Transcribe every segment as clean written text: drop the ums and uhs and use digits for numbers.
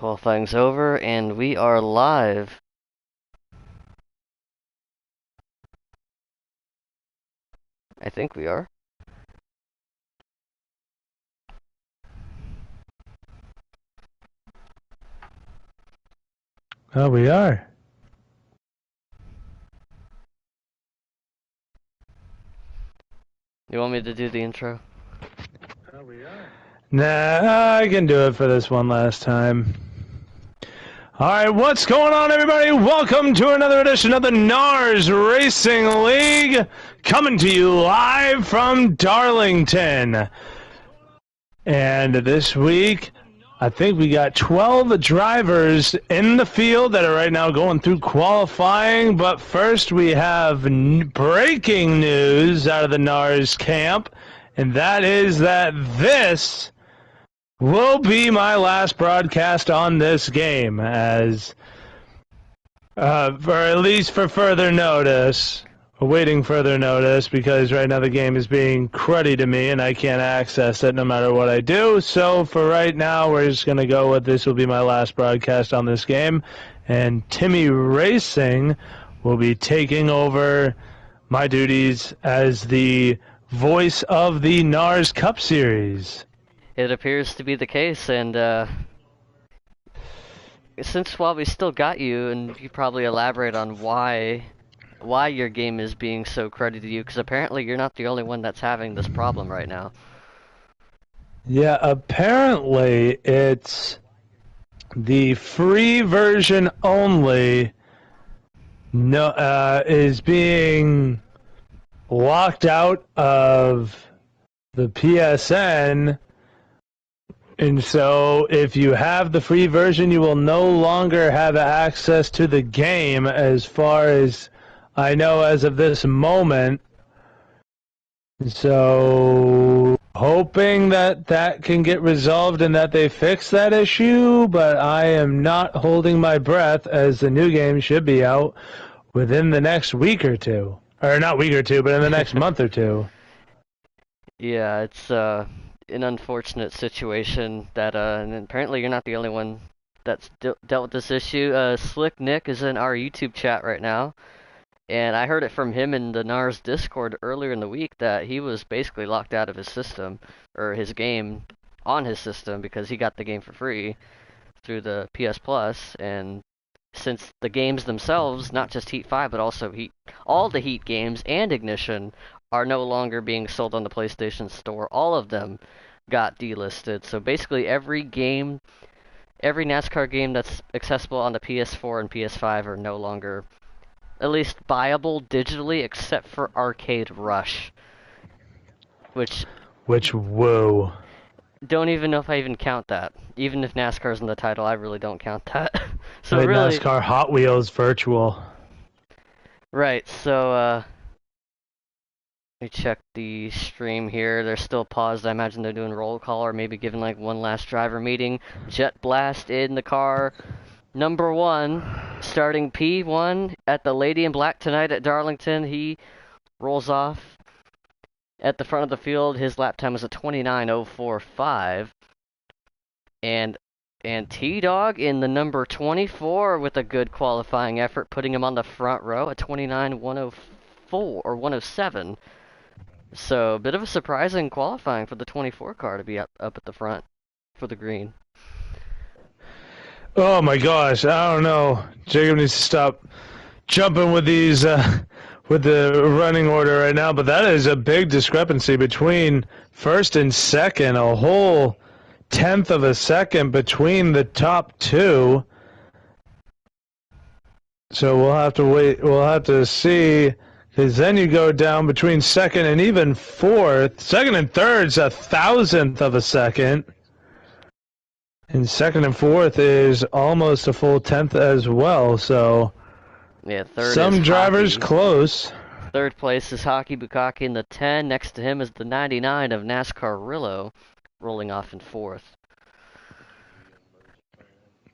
Qualifying's over, and we are live. I think we are. Oh, we are. You want me to do the intro? Oh, we are. Nah, I can do it for this one last time. Alright, what's going on, everybody? Welcome to another edition of the NARS Racing League, coming to you live from Darlington. And this week, I think we got 12 drivers in the field that are right now going through qualifying. But first, we have breaking news out of the NARS camp, and that is that this will be my last broadcast on this game, as for at least for further notice. Awaiting further notice, because right now the game is being cruddy to me and I can't access it no matter what I do. So for right now, we're just going to go with this will be my last broadcast on this game. And Timmy Racing will be taking over my duties as the voice of the NARS Cup Series. It appears to be the case, and since while we still got you, and you probably elaborate on why your game is being so cruddy to you, because apparently you're not the only one that's having this problem right now. Yeah, apparently it's the free version only is being locked out of the PSN, and so if you have the free version, you will no longer have access to the game, as far as I know as of this moment. So hoping that that can get resolved and that they fix that issue, but I am not holding my breath, as the new game should be out within the next week or two. Or not week or two, but in the next month or two. Yeah, it's an unfortunate situation that and apparently you're not the only one that's dealt with this issue. Slick Nick is in our YouTube chat right now. And I heard it from him in the NARS Discord earlier in the week that he was basically locked out of his system, or his game on his system, because he got the game for free through the PS Plus. And since the games themselves, not just Heat 5, but also all the Heat games and Ignition, are no longer being sold on the PlayStation Store, all of them got delisted. So basically every game, every NASCAR game that's accessible on the PS4 and PS5 are no longer at least buyable digitally, except for Arcade Rush, which whoa. Don't even know if I even count that. Even if NASCAR's in the title, I really don't count that. So Like really, NASCAR Hot Wheels Virtual. Right, so let me check the stream here. They're still paused. I imagine they're doing roll call, or maybe giving like one last driver meeting. Jet Blast in the car. Number 1, starting P1 at the Lady in Black tonight at Darlington. He rolls off at the front of the field. His lap time is a 29.045. And T-Dog in the number 24 with a good qualifying effort, putting him on the front row at 29.104 or 107. So a bit of a surprising qualifying for the 24 car to be up at the front for the green. Oh my gosh, I don't know. Jacob needs to stop jumping with these, with the running order right now, but that is a big discrepancy between first and second, a whole tenth of a second between the top two. So we'll have to wait, we'll have to see, because then you go down between second and even fourth. Second and third's a thousandth of a second. And second and fourth is almost a full tenth as well, so yeah, third some is drivers Hockey. Close. Third place is Hockey Bukaki in the 10. Next to him is the 99 of NASCAR Rillo, rolling off in fourth.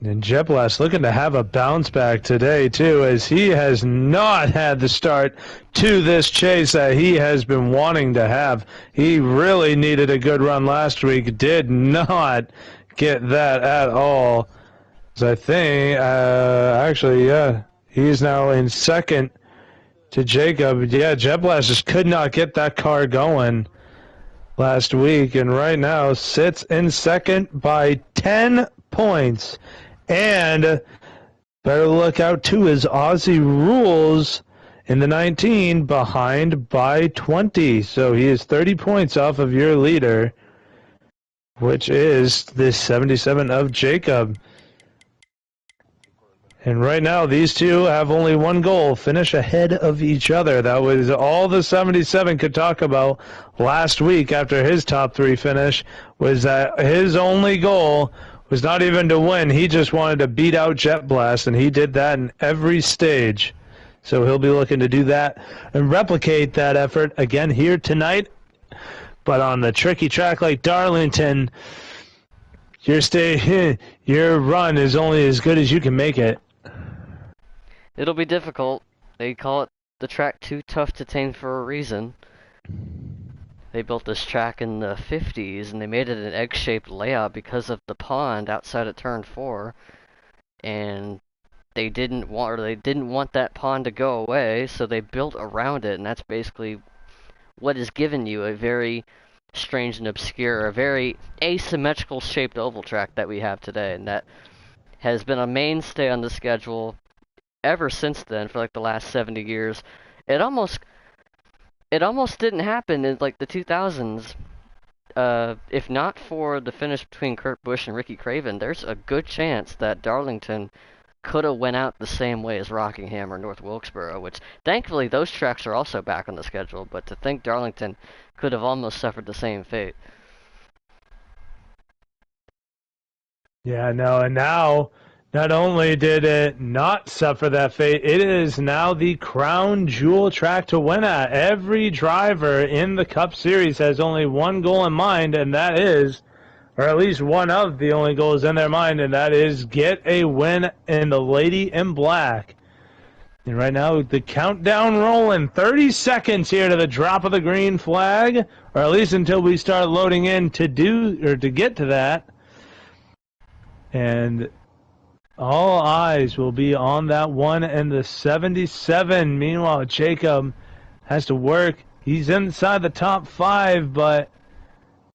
And Jet Blast looking to have a bounce back today, too, as he has not had the start to this chase that he has been wanting to have. He really needed a good run last week, did not get that at all. I think, actually, yeah, he's now in second to Jacob. Yeah, Jet Blast just could not get that car going last week, and right now sits in second by 10 points. And better look out too is Aussie Rules in the 19 behind by 20. So he is 30 points off of your leader, which is the 77 of Jacob. And right now, these two have only one goal, finish ahead of each other. That was all the 77 could talk about last week after his top three finish, was that his only goal was not even to win. He just wanted to beat out Jet Blast, and he did that in every stage. So he'll be looking to do that and replicate that effort again here tonight. But on the tricky track like Darlington, your run is only as good as you can make it. It'll be difficult. They call it the track too tough to tame for a reason. They built this track in the 50s and they made it an egg-shaped layout because of the pond outside of turn 4. And they didn't want that pond to go away, so they built around it, and that's basically what has given you a very strange and obscure, a very asymmetrical shaped oval track that we have today, and that has been a mainstay on the schedule ever since then for like the last 70 years. It almost didn't happen in like the 2000s. If not for the finish between Kurt Busch and Ricky Craven, there's a good chance that Darlington could have went out the same way as Rockingham or North Wilkesboro, which thankfully those tracks are also back on the schedule, but to think Darlington could have almost suffered the same fate. Yeah, no, and now not only did it not suffer that fate, it is now the crown jewel track to win at. Every driver in the Cup Series has only one goal in mind, and that is, or at least one of the only goals in their mind, and that is get a win in the Lady in Black. And right now, the countdown rolling. 30 seconds here to the drop of the green flag, or at least until we start loading in to get to that. And all eyes will be on that one and the 77. Meanwhile, Jacob has to work. He's inside the top 5, but,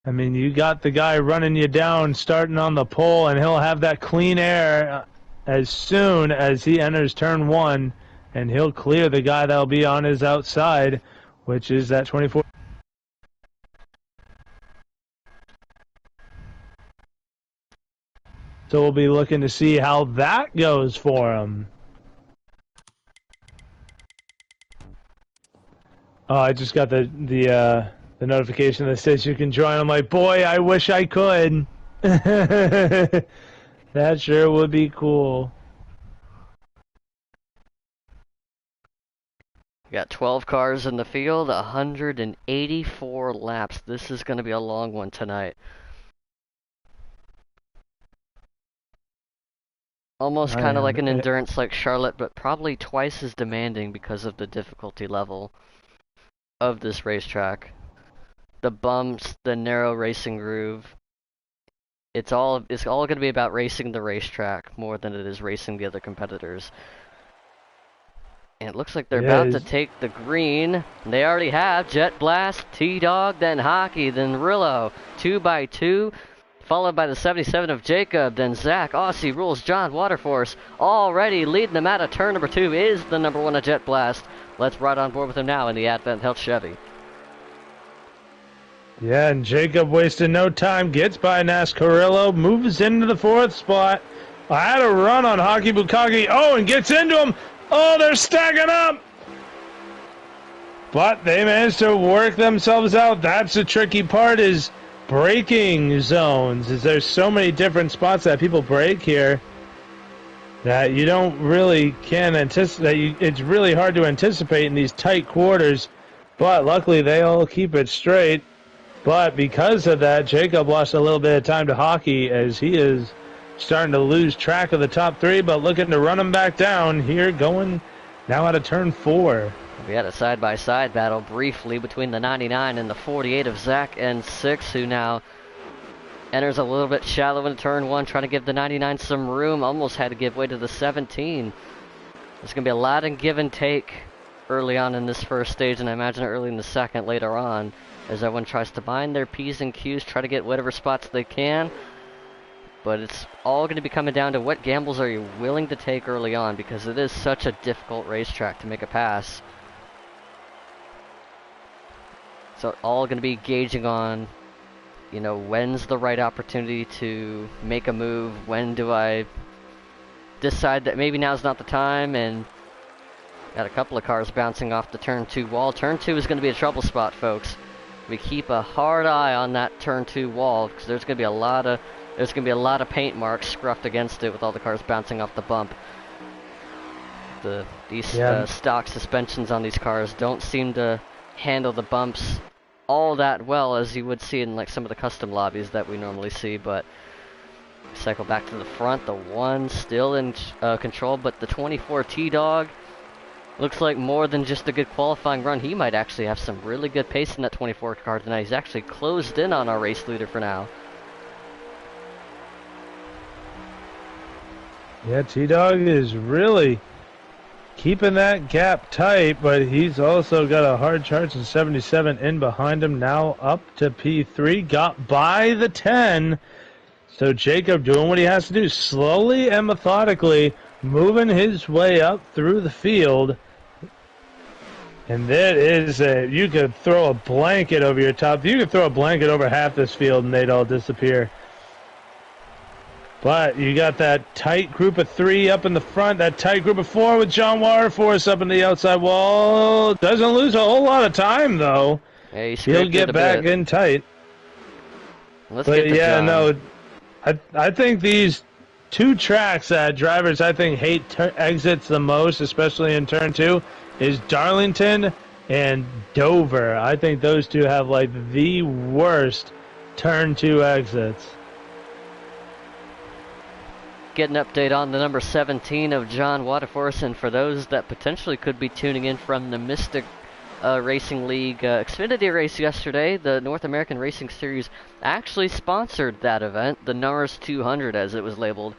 I mean, you got the guy running you down, starting on the pole, and he'll have that clean air as soon as he enters turn 1, and he'll clear the guy that'll be on his outside, which is that 24. So we'll be looking to see how that goes for him. Oh, I just got the notification that says you can join. I'm like, boy, I wish I could. That sure would be cool. We got 12 cars in the field, 184 laps. This is going to be a long one tonight. Almost kind of like an endurance like Charlotte, but probably twice as demanding because of the difficulty level of this racetrack. The bumps, the narrow racing groove. It's all going to be about racing the racetrack more than it is racing the other competitors. And it looks like they're about to take the green. They already have Jet Blast, T-Dog, then Hockey, then Rillo. 2x2. Followed by the 77 of Jacob, then Zach, Aussie Rules, John Waterforce. Already leading them out of turn number 2 is the number 1 of Jet Blast. Let's ride on board with him now in the Advent Health Chevy. Yeah, and Jacob wasted no time, gets by Nascarillo, moves into the 4th spot. I had a run on Hockey Bukaki. Oh, and gets into him. Oh, they're stacking up. But they managed to work themselves out. That's the tricky part, is braking zones, is there's so many different spots that people brake here that you don't really can anticipate. It's really hard to anticipate in these tight quarters, but luckily they all keep it straight. But because of that, Jacob lost a little bit of time to Hockey as he is starting to lose track of the top 3, but looking to run him back down here, going now out of turn 4. We had a side-by-side battle briefly between the 99 and the 48 of Zach and 6, who now Enters a little bit shallow in turn 1, trying to give the 99 some room. Almost had to give way to the 17. There's going to be a lot of give and take early on in this first stage, and I imagine early in the second later on, as everyone tries to bind their P's and Q's, try to get whatever spots they can. But it's all going to be coming down to what gambles are you willing to take early on, because it is such a difficult racetrack to make a pass. So it's all going to be gauging on, you know, when's the right opportunity to make a move, when do I decide that maybe now's not the time, and got a couple of cars bouncing off the turn 2 wall. Turn 2 is going to be a trouble spot, folks. We keep a hard eye on that turn 2 wall, because there's going to be a lot of paint marks scruffed against it with all the cars bouncing off the bump. These stock suspensions on these cars don't seem to handle the bumps all that well as you would see in like some of the custom lobbies that we normally see. But cycle back to the front, the 1 still in control, but the 24 T-Dog looks like more than just a good qualifying run. He might actually have some really good pace in that 24 car tonight. He's actually closed in on our race leader for now. Yeah, T-Dog is really keeping that gap tight, but he's also got a hard charge in 77 in behind him, now up to P3, got by the 10. So Jacob doing what he has to do, slowly and methodically moving his way up through the field. And that is you could throw a blanket over your top. You could throw a blanket over half this field and they'd all disappear. But you got that tight group of 3 up in the front, that tight group of 4 with John Waterforce up in the outside wall. Doesn't lose a whole lot of time, though. Yeah, he'll get back in tight. Let's get to John. No, I think these 2 tracks that drivers, I think, hate exits the most, especially in turn 2, is Darlington and Dover. I think those 2 have, like, the worst turn 2 exits. Get an update on the number 17 of John Waterforce, and for those that potentially could be tuning in from the Mystic Racing League Xfinity race yesterday, the North American Racing Series actually sponsored that event, the NARS 200 as it was labeled.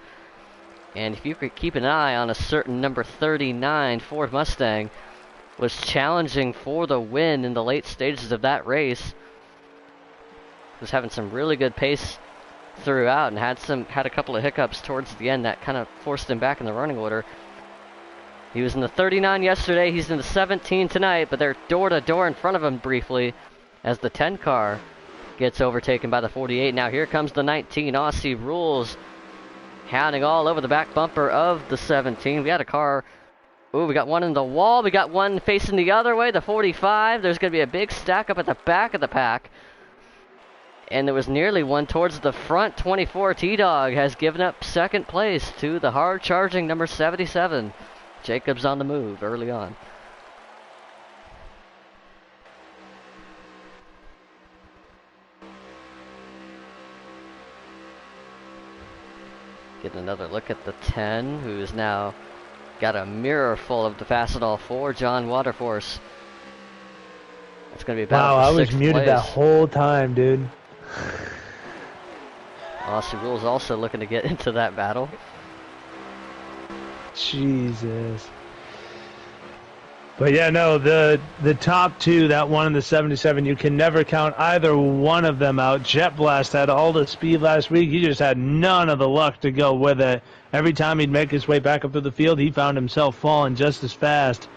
And if you could keep an eye on a certain number 39 Ford Mustang, was challenging for the win in the late stages of that race. Was having some really good pace throughout and had a couple of hiccups towards the end that kind of forced him back in the running order. He was in the 39 yesterday, he's in the 17 tonight, but they're door to door in front of him briefly as the 10 car gets overtaken by the 48. Now here comes the 19 Aussie Rules, hounding all over the back bumper of the 17. We had a car, we got one in the wall, we got one facing the other way, the 45. There's going to be a big stack up at the back of the pack. And there was nearly one towards the front. 24 T-Dog has given up second place to the hard-charging number 77. Jacobs on the move early on. Getting another look at the 10, who's now got a mirror full of the Fastenal 4, John Waterforce. It's going to be a battle for sixth place. I was muted that whole time, dude. Aussie Rules also looking to get into that battle. Jesus. But yeah, no, the top 2, that one and the 77, you can never count either one of them out. Jet Blast had all the speed last week. He just had none of the luck to go with it. Every time he'd make his way back up to the field, he found himself falling just as fast.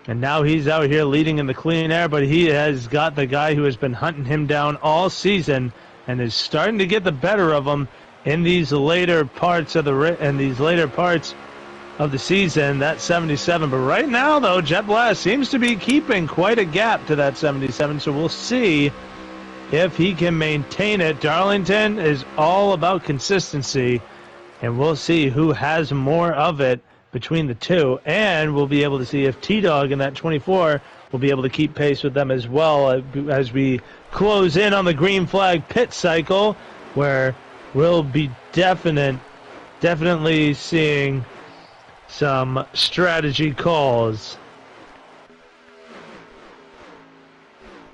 And now he's out here leading in the clean air, but he has got the guy who has been hunting him down all season and is starting to get the better of him in these later parts of the season, that 77. But right now, though, Jet Blast seems to be keeping quite a gap to that 77, so we'll see if he can maintain it. Darlington is all about consistency, and we'll see who has more of it between the 2, and we'll be able to see if T-Dog in that 24 will be able to keep pace with them as well as we close in on the green flag pit cycle, where we'll be definitely seeing some strategy calls.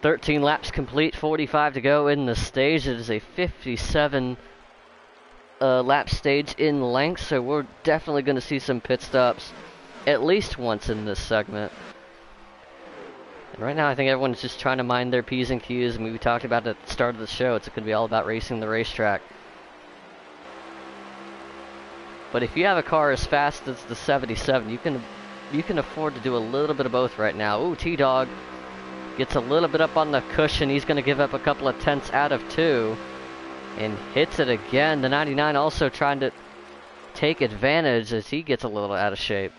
13 laps complete, 45 to go in the stage. It is a 57 lap stage in length, so we're definitely going to see some pit stops at least once in this segment. And right now I think everyone's just trying to mind their P's and Q's. I mean, we talked about at the start of the show, it's going to be all about racing the racetrack. But if you have a car as fast as the 77, you can afford to do a little bit of both right now. Ooh, T-Dog gets a little bit up on the cushion. He's going to give up a couple of tenths out of 2 and hits it again. The 99 also trying to take advantage as he gets a little out of shape.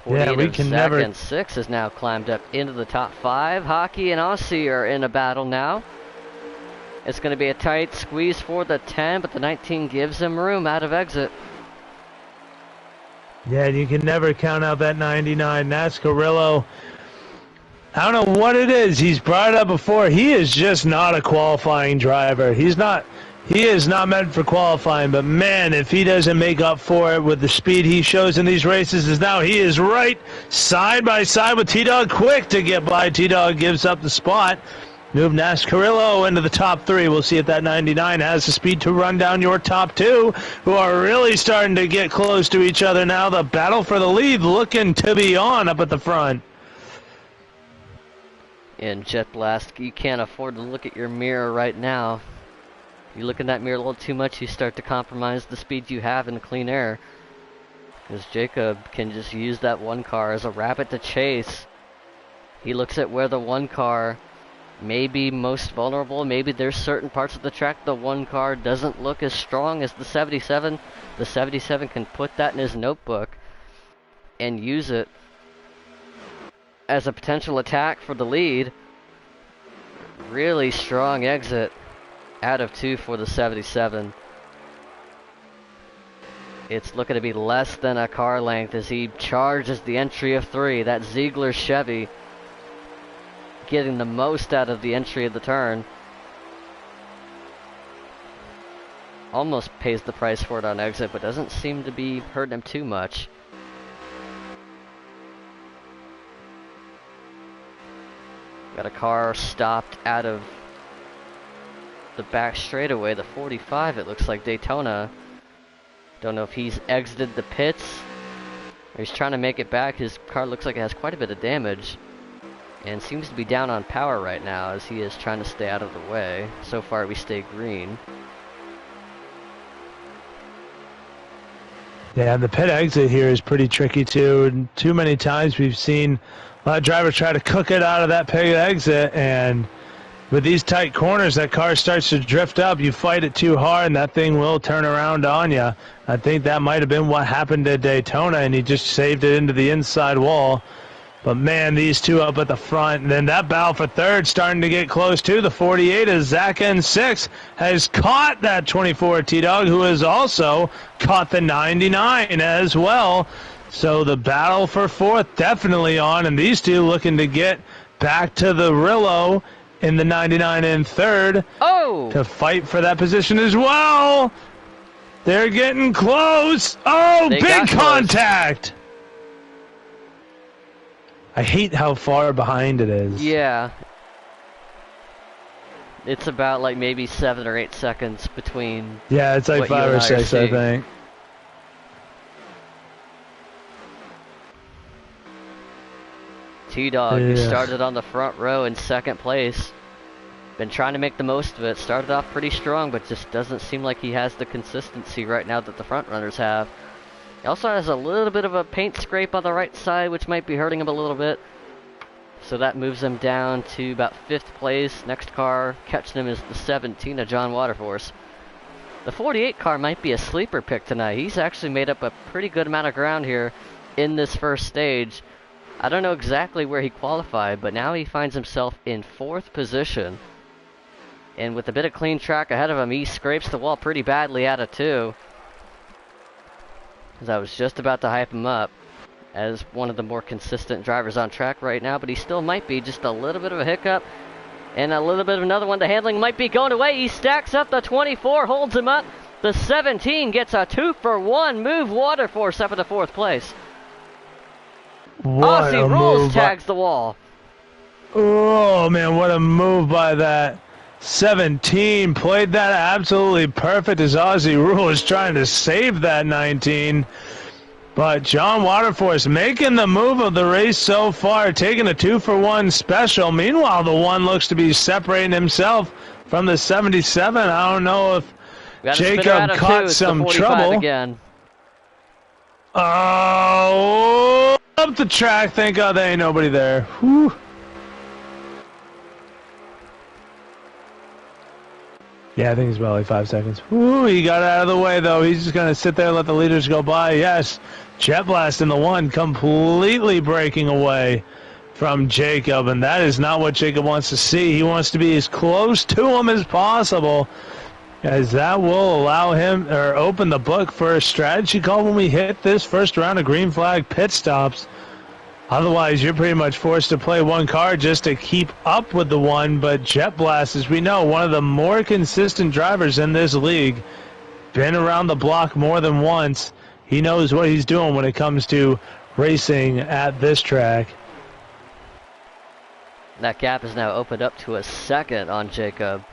Yeah, we can never. And 6 has now climbed up into the top 5. Hockey and Aussie are in a battle now. It's going to be a tight squeeze for the 10, but the 19 gives him room out of exit. Yeah, you can never count out that 99. Nascarillo, I don't know what it is. He's brought it up before. He is just not a qualifying driver. He is not meant for qualifying, but man, if he doesn't make up for it with the speed he shows in these races, is now he is right side by side with T-Dog, quick to get by. T-Dog gives up the spot. Move Nascarillo into the top 3. We'll see if that 99 has the speed to run down your top 2, who are really starting to get close to each other now. The battle for the lead looking to be on up at the front. In Jet Blast, you can't afford to look at your mirror right now. You look in that mirror a little too much, you start to compromise the speed you have in clean air. Because Jacob can just use that one car as a rabbit to chase. He looks at where the one car may be most vulnerable. Maybe there's certain parts of the track the one car doesn't look as strong as the 77. The 77 can put that in his notebook and use it as a potential attack for the lead. Really strong exit out of 2 for the 77. It's looking to be less than a car length as he charges the entry of 3. That Ziegler Chevy getting the most out of the entry of the turn. Almost pays the price for it on exit, but doesn't seem to be hurting him too much. Got a car stopped out of the back straightaway, the 45, it looks like Daytona. Don't know if he's exited the pits or he's trying to make it back. His car looks like it has quite a bit of damage and seems to be down on power right now as he is trying to stay out of the way. So far we stay green. Yeah, the pit exit here is pretty tricky too. And too many times we've seen a lot of drivers try to cook it out of that pit exit, and with these tight corners, that car starts to drift up. You fight it too hard, and that thing will turn around on you. I think that might have been what happened at Daytona, and he just saved it into the inside wall. But, man, these two up at the front. And then that battle for third starting to get close, too. The 48 is Zach N6 has caught that 24 T-Dog, who has also caught the 99 as well. So the battle for fourth definitely on, and these two looking to get back to the Rillo in the 99 in third to fight for that position as well. They're getting close. Oh, big contact. I hate how far behind it is. Yeah. It's about like maybe 7 or 8 seconds between. Yeah, it's like 5 or 6, I think. T-Dog, who started on the front row in second place. Been trying to make the most of it. Started off pretty strong, but just doesn't seem like he has the consistency right now that the front runners have. He also has a little bit of a paint scrape on the right side, which might be hurting him a little bit. So that moves him down to about 5th place. Next car catching him is the 17 of John Waterforce. The 48 car might be a sleeper pick tonight. He's actually made up a pretty good amount of ground here in this first stage. I don't know exactly where he qualified, but now he finds himself in 4th position. And with a bit of clean track ahead of him, he scrapes the wall pretty badly out of 2. As I was just about to hype him up as one of the more consistent drivers on track right now, but he still might be just a little bit of a hiccup and a little bit of another one. The handling might be going away. He stacks up the 24, holds him up. The 17 gets a 2-for-1 move. Waterforce up in the 4th place. Aussie rolls, tags the wall. Oh, man, what a move by that 17. Played that absolutely perfect as Aussie Rule is trying to save that 19. But John Waterforce making the move of the race so far, taking a 2-for-1 special. Meanwhile, the one looks to be separating himself from the 77. I don't know if We got a spinner out Jacob of caught 2. It's the some 45 trouble. again. Oh, up the track. Thank God there ain't nobody there. Whew. Yeah, I think it's about like 5 seconds. Ooh, he got out of the way, though. He's just going to sit there and let the leaders go by. Yes, Jet Blast in the one, completely breaking away from Jacob, and that is not what Jacob wants to see. He wants to be as close to him as possible, as that will allow him, or open the book for a strategy call when we hit this first round of green flag pit stops. Otherwise, you're pretty much forced to play one car just to keep up with the one. But Jet Blast, as we know, one of the more consistent drivers in this league, been around the block more than once. He knows what he's doing when it comes to racing at this track. That gap is now opened up to a second on Jacob.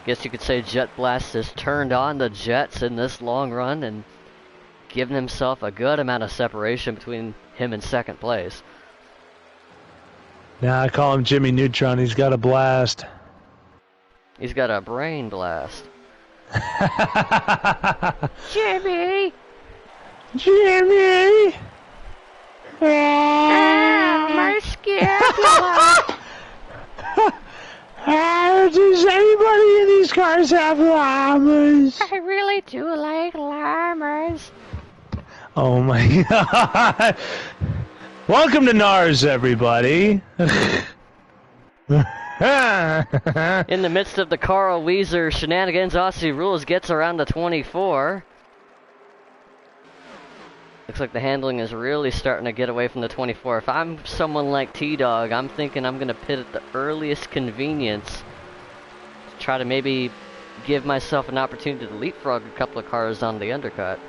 Guess you could say Jet Blast has turned on the Jets in this long run and given himself a good amount of separation between him and second place. Now I call him Jimmy Neutron. He's got a blast. He's got a brain blast. Jimmy! Jimmy! My scapula! Does anybody in these cars have llamas? I really do like llamas. Oh my God. Welcome to NARS, everybody. In the midst of the Carl Weezer shenanigans, Aussie Rules gets around the 24. Looks like the handling is really starting to get away from the 24. If I'm someone like T-Dog, I'm thinking I'm going to pit at the earliest convenience to try to maybe give myself an opportunity to leapfrog a couple of cars on the undercut.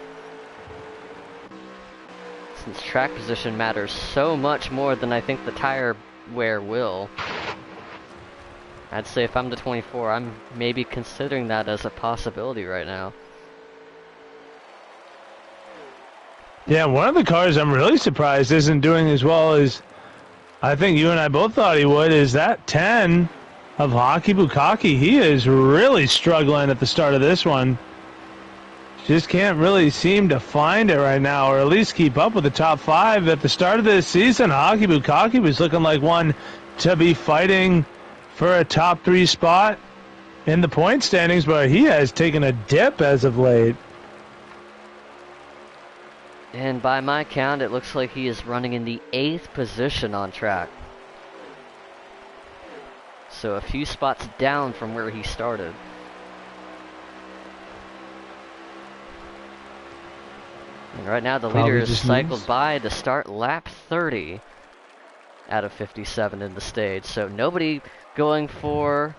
Since track position matters so much more than I think the tire wear will. I'd say if I'm the 24, I'm maybe considering that as a possibility right now. Yeah, one of the cars I'm really surprised isn't doing as well as I think you and I both thought he would, is that 10 of Hockey Bukaki. He is really struggling at the start of this one. Just can't really seem to find it right now, or at least keep up with the top 5. At the start of this season, Hockey Bukaki was looking like one to be fighting for a top 3 spot in the point standings, but he has taken a dip as of late. And by my count, it looks like he is running in the 8th position on track. So a few spots down from where he started. And right now the leader is cycled by to start lap 30 out of 57 in the stage. So nobody going for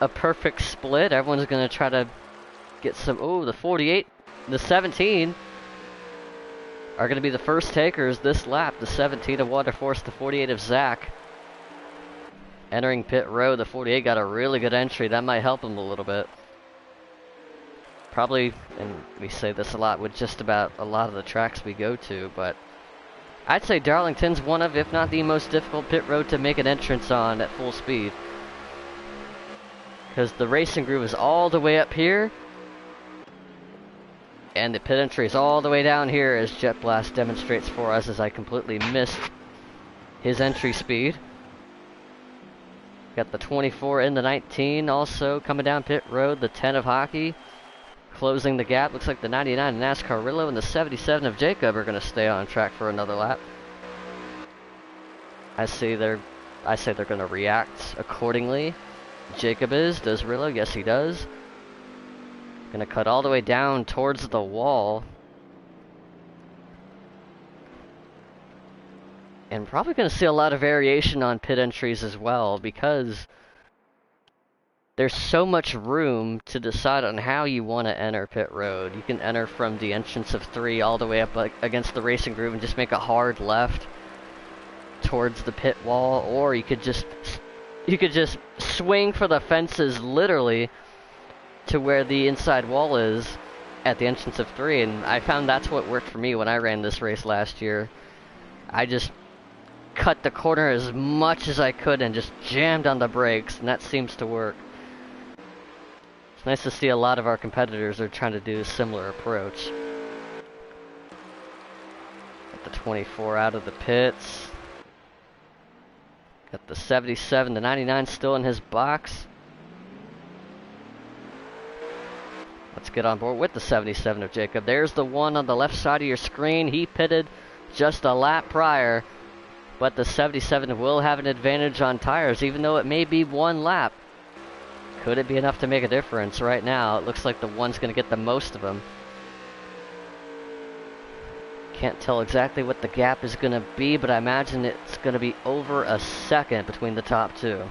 a perfect split. Everyone's going to try to get some... Oh, the 48, the 17 are going to be the first takers this lap. The 17 of Waterforce, the 48 of Zach. Entering pit road, the 48 got a really good entry. That might help him a little bit. Probably, and we say this a lot with just about a lot of the tracks we go to, but I'd say Darlington's one of, if not the most difficult pit road to make an entrance on at full speed. Because the racing groove is all the way up here, and the pit entry is all the way down here, as Jet Blast demonstrates for us, as I completely missed his entry speed. Got the 24 in the 19 also coming down pit road, the 10 of Hockey closing the gap. Looks like the 99 of NASCARillo and the 77 of Jacob are going to stay on track for another lap. I say they're going to react accordingly. Jacob is. Does Rillo? Yes, he does. Going to cut all the way down towards the wall. And probably going to see a lot of variation on pit entries as well, because there's so much room to decide on how you want to enter pit road. You can enter from the entrance of 3 all the way up against the racing groove and just make a hard left towards the pit wall, or you could just swing for the fences literally to where the inside wall is at the entrance of 3, and I found that's what worked for me when I ran this race last year. I just cut the corner as much as I could and just jammed on the brakes, and that seems to work. It's nice to see a lot of our competitors are trying to do a similar approach. Got the 24 out of the pits. Got the 77, the 99 still in his box. Let's get on board with the 77 of Jacob. There's the one on the left side of your screen. He pitted just a lap prior, but the 77 will have an advantage on tires, even though it may be one lap. Could it be enough to make a difference? Right now, it looks like the one's going to get the most of them. Can't tell exactly what the gap is going to be, but I imagine it's going to be over a second between the top two.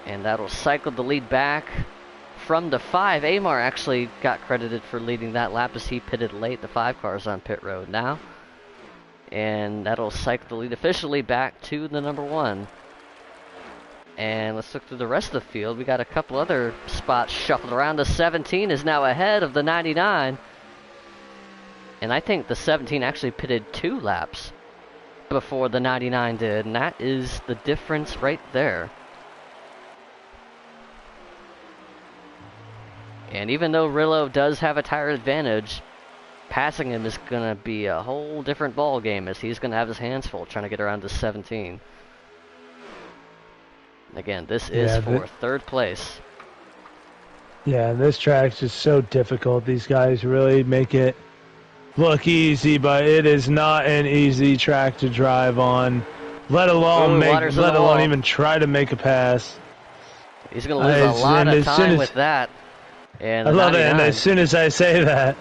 And that'll cycle the lead back from the 5. Amar actually got credited for leading that lap as he pitted late. The 5 car's on pit road now. And that'll cycle the lead officially back to the number 1. And let's look through the rest of the field. We got a couple other spots shuffled around. The 17 is now ahead of the 99. And I think the 17 actually pitted 2 laps before the 99 did. And that is the difference right there. And even though Rillo does have a tire advantage, passing him is going to be a whole different ball game, as he's going to have his hands full trying to get around to 17. Again, this is for 3rd place. Yeah, this track's just so difficult. These guys really make it look easy, but it is not an easy track to drive on. Let alone even try to make a pass. He's going to lose a lot of time with that. And I love it, and as soon as I say that,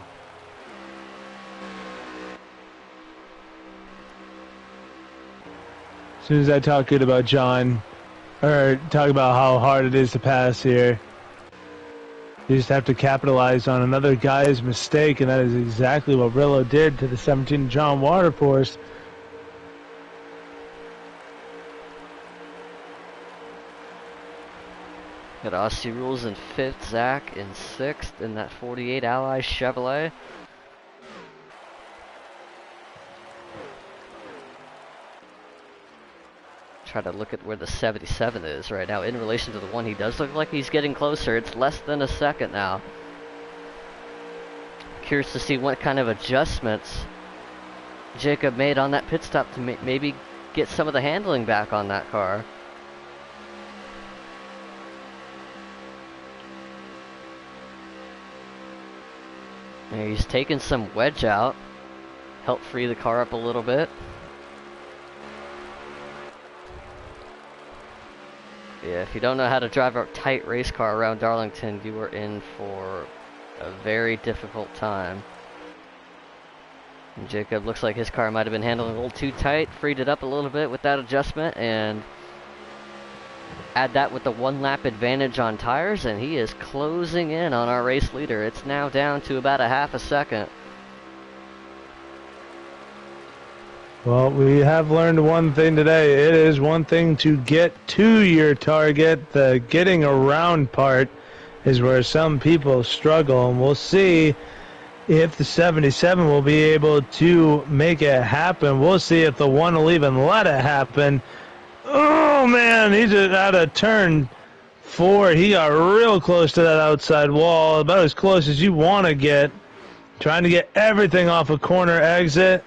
as soon as I talk good about John, or talk about how hard it is to pass here, you just have to capitalize on another guy's mistake, and that is exactly what Rillo did to the 17 John Waterforce. Got Aussie Rules in 5th, Zach in 6th in that 48 Ally Chevrolet. Try to look at where the 77 is right now in relation to the one. He does look like he's getting closer. It's less than a second now. Curious to see what kind of adjustments Jacob made on that pit stop to maybe get some of the handling back on that car. And he's taken some wedge out, help free the car up a little bit. Yeah, if you don't know how to drive a tight race car around Darlington, you are in for a very difficult time. And Jacob looks like his car might have been handling a little too tight, freed it up a little bit with that adjustment, and add that with the 1 lap advantage on tires, and he is closing in on our race leader. It's now down to about a half a second. Well, we have learned one thing today. It is one thing to get to your target. The getting around part is where some people struggle, and we'll see if the 77 will be able to make it happen. We'll see if the 1 will even let it happen. Oh, man, he's out of turn 4. He got real close to that outside wall, about as close as you want to get. Trying to get everything off a corner exit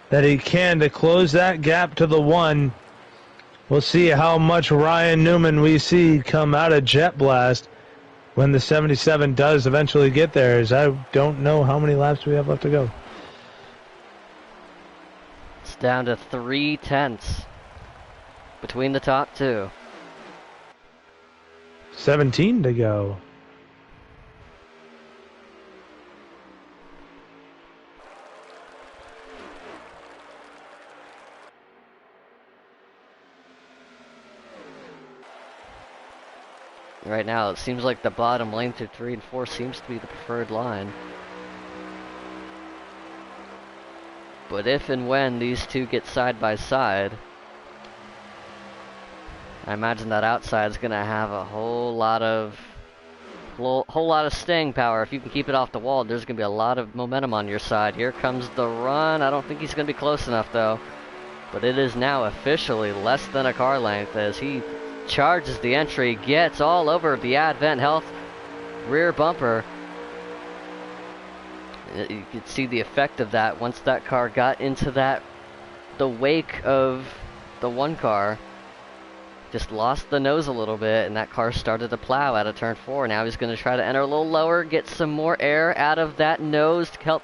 that he can to close that gap to the 1. We'll see how much Ryan Newman we see come out of Jet Blast when the 77 does eventually get there, as I don't know how many laps we have left to go. It's down to 3/10 between the top 2. 17 to go. Right now, it seems like the bottom lane through 3 and 4 seems to be the preferred line. But if and when these two get side by side, I imagine that outside is going to have a whole lot of staying power. If you can keep it off the wall, there's going to be a lot of momentum on your side. Here comes the run. I don't think he's going to be close enough, though. But it is now officially less than a car length as he charges the entry, gets all over the Advent Health rear bumper. You could see the effect of that once that car got into the wake of the one car. Just lost the nose a little bit, and that car started to plow out of turn 4. Now he's going to try to enter a little lower, get some more air out of that nose to help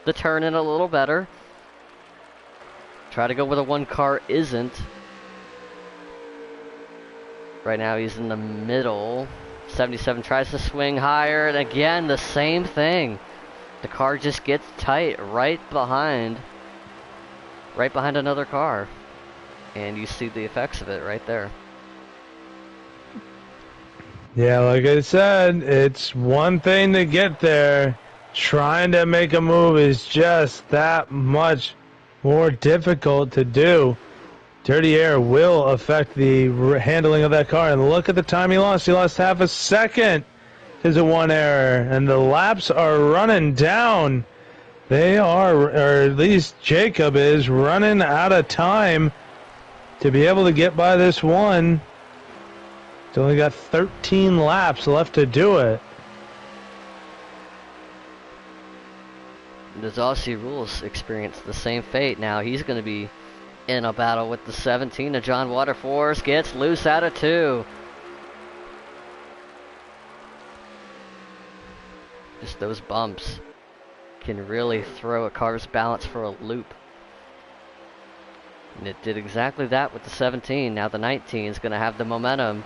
the turn in a little better. Try to go where the one car isn't. Right now he's in the middle. 77 tries to swing higher, and again the same thing. The car just gets tight right behind another car. And you see the effects of it right there. Yeah, like I said, it's one thing to get there. Trying to make a move is just that much more difficult to do. Dirty air will affect the handling of that car. And look at the time he lost. He lost half a second to the one error. And the laps are running down. They are, or at least Jacob is, running out of time to be able to get by this one. He's only got 13 laps left to do it. The Aussie Rules experienced the same fate. Now he's going to be in a battle with the 17. And John Waterforce gets loose out of 2. Just those bumps can really throw a car's balance for a loop. And it did exactly that with the 17. Now the 19 is going to have the momentum.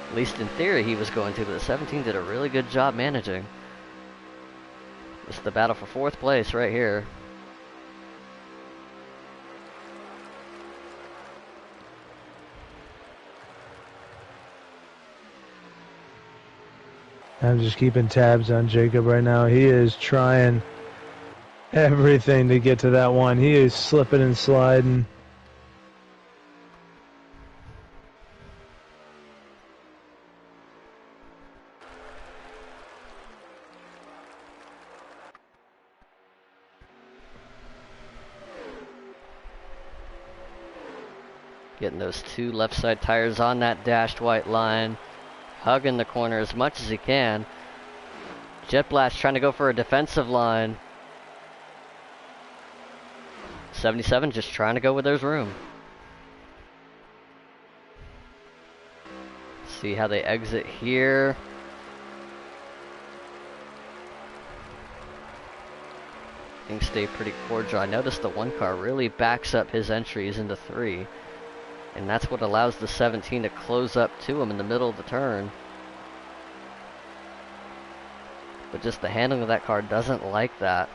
At least in theory he was going to, but the 17 did a really good job managing. It's the battle for 4th place right here. I'm just keeping tabs on Jacob right now. He is trying everything to get to that one. He is slipping and sliding. Getting those 2 left side tires on that dashed white line. Hugging the corner as much as he can. Jet Blast trying to go for a defensive line. 77 just trying to go where there's room. See how they exit here. Things stay pretty cordial. I noticed the one car really backs up his entries into 3. And that's what allows the 17 to close up to him in the middle of the turn. But just the handling of that car doesn't like that.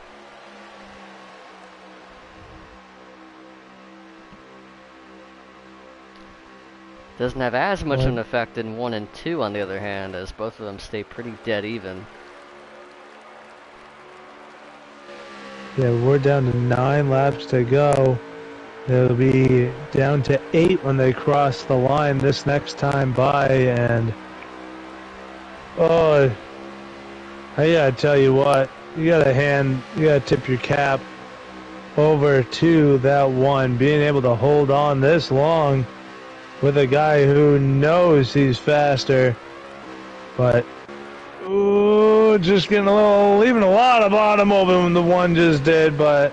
Doesn't have as much of an effect in 1 and 2 on the other hand, as both of them stay pretty dead even. Yeah, we're down to 9 laps to go. They'll be down to 8 when they cross the line this next time by, and oh, I gotta tell you what, you gotta tip your cap over to that one, being able to hold on this long with a guy who knows he's faster, but ooh, just getting leaving a lot of bottom open when the one just did, but